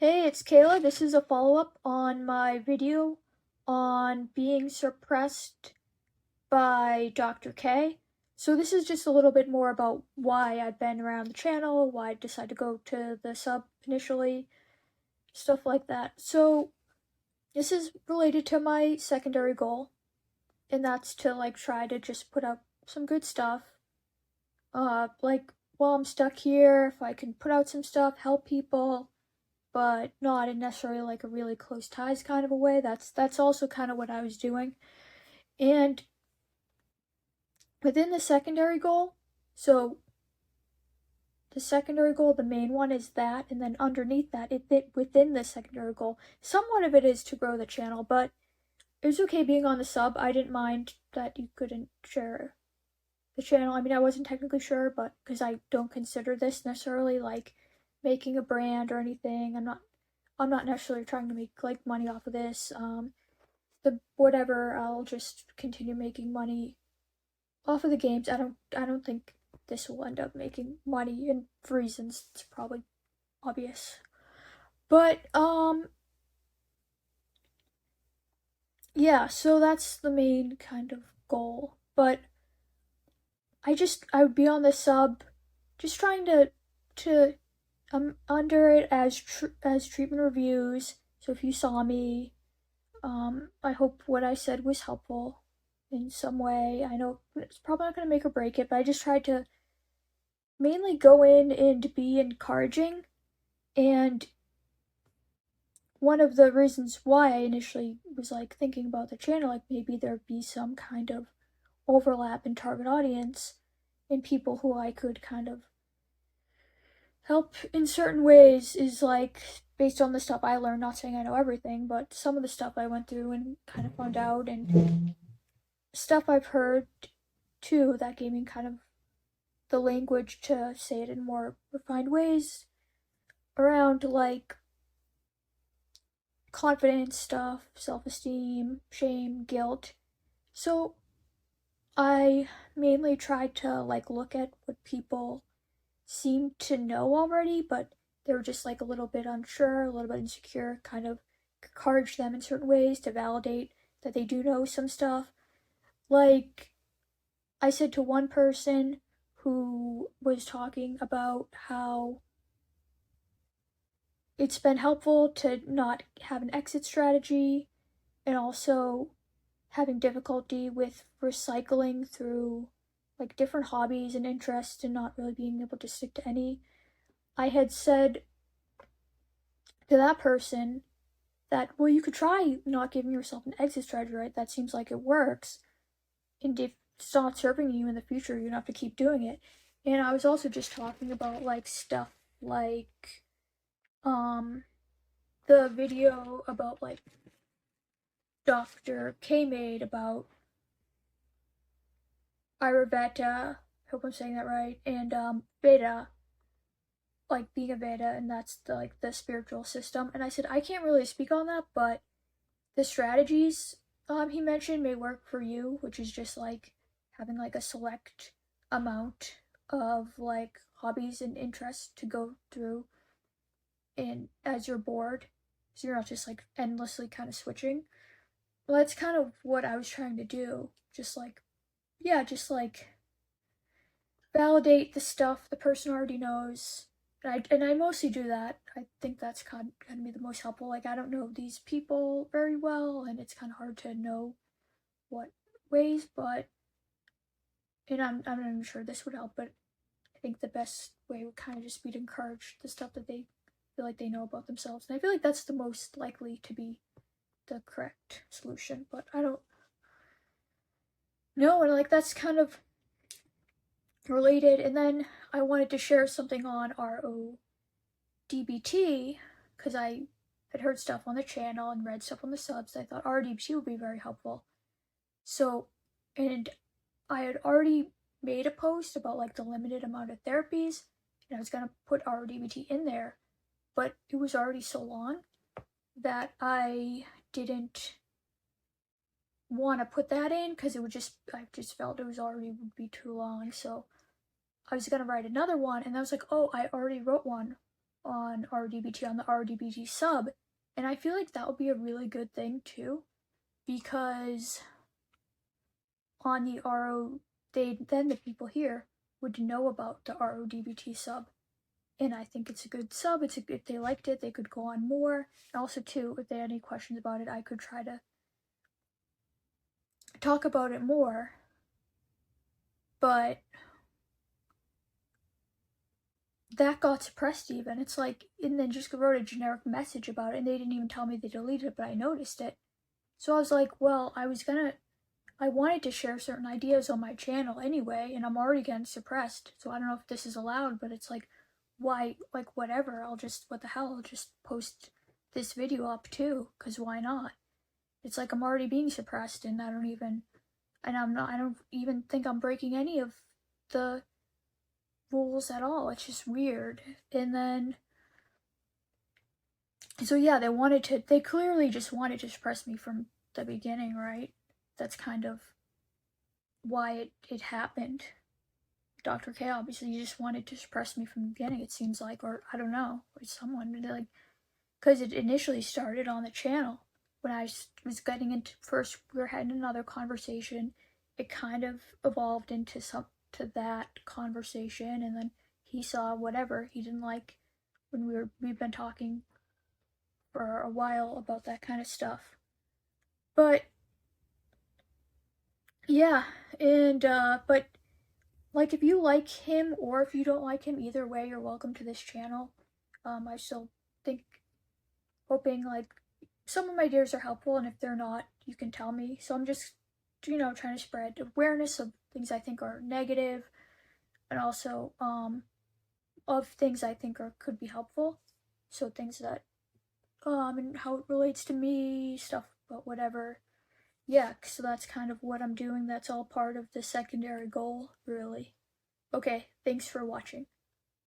Hey, it's Kayla. This is a follow-up on my video on being suppressed by Dr. K. So this is just a little bit more about why I've been around the channel, why I decided to go to the sub initially, stuff like that. So this is related to my secondary goal, and that's to try to just put up some good stuff. While I'm stuck here, if I can put out some stuff, help people, but not in necessarily like a really close ties kind of a way. That's also kind of what I was doing. And within the secondary goal, so the secondary goal, the main one is that, and then underneath that, within the secondary goal, somewhat of it is to grow the channel, but it was okay being on the sub. I didn't mind that you couldn't share the channel. I mean, I wasn't technically sure, but because I don't consider this necessarily like making a brand or anything. I'm not necessarily trying to make like money off of this. The whatever, I'll just continue making money off of the games. I don't think this will end up making money, and for reasons it's probably obvious. But yeah, so that's the main kind of goal. But I would be on the sub just trying to under it as treatment reviews. So if you saw me, I hope what I said was helpful in some way. I know it's probably not going to make or break it, but I just tried to mainly go in and be encouraging. And one of the reasons why I initially was like thinking about the channel, like maybe there'd be some kind of overlap in target audience and people who I could kind of help in certain ways, is like based on the stuff I learned. Not saying I know everything, but some of the stuff I went through and kind of found out, and stuff I've heard too, that gave me kind of the language to say it in more refined ways around like confidence stuff, self-esteem, shame, guilt. So I mainly tried to like look at what people seem to know already, but they were just like a little bit unsure, a little bit insecure, kind of encourage them in certain ways to validate that they do know some stuff. Like I said to one person who was talking about how it's been helpful to not have an exit strategy, and also having difficulty with recycling through like different hobbies and interests and not really being able to stick to any. I had said to that person that, well, you could try not giving yourself an exit strategy, right? That seems like it works. And if it's not serving you in the future, you don't have to keep doing it. And I was also just talking about like stuff like the video about like Dr. K made about Ayurveda, hope I'm saying that right, and Veda, like being a Veda, and that's the spiritual system. And I said I can't really speak on that, but the strategies he mentioned may work for you, which is just like having like a select amount of like hobbies and interests to go through, and as you're bored, so you're not just like endlessly kind of switching. Well, that's kind of what I was trying to do. Just like, yeah, just like validate the stuff the person already knows. And I mostly do that. I think that's kind of gonna be the most helpful. Like I don't know these people very well, and it's kind of hard to know what ways. But and I'm not even sure this would help. But I think the best way would kind of just be to encourage the stuff that they feel like they know about themselves. And I feel like that's the most likely to be the correct solution. But I don't know, and like that's kind of related. And then I wanted to share something on RODBT because I had heard stuff on the channel and read stuff on the subs. I thought RODBT would be very helpful. So, and I had already made a post about like the limited amount of therapies, and I was gonna put RODBT in there, but it was already so long that I didn't want to put that in because I just felt it was already would be too long. So I was gonna write another one, and I was like, oh, I already wrote one on RDBT, on the RDBT sub, and I feel like that would be a really good thing too, because on the then the people here would know about the RODBT sub, and I think it's a good sub. If they liked it, they could go on more. And also too, if they had any questions about it, I could try to talk about it more. But that got suppressed even. It's like, and then just wrote a generic message about it, and they didn't even tell me they deleted it, but I noticed it. So I was like, well, I wanted to share certain ideas on my channel anyway, and I'm already getting suppressed, so I don't know if this is allowed, but it's like, why, like, whatever, what the hell, I'll just post this video up too, because why not? It's like I'm already being suppressed, and I don't even think I'm breaking any of the rules at all. It's just weird. And then, so yeah, they clearly just wanted to suppress me from the beginning, right? That's kind of why it happened. Dr. K obviously just wanted to suppress me from the beginning, it seems like, or I don't know, or someone, like, because it initially started on the channel. When I was getting into, first we were having another conversation, it kind of evolved into that conversation, and then he saw whatever he didn't like when we've been talking for a while about that kind of stuff. But yeah, and but like, if you like him or if you don't like him, either way, you're welcome to this channel. I still think, hoping, like, some of my ideas are helpful, and if they're not, you can tell me. So I'm just, trying to spread awareness of things I think are negative, and also of things I think could be helpful. So things that and how it relates to me, stuff, but whatever. Yeah, so that's kind of what I'm doing. That's all part of the secondary goal, really. Okay, thanks for watching.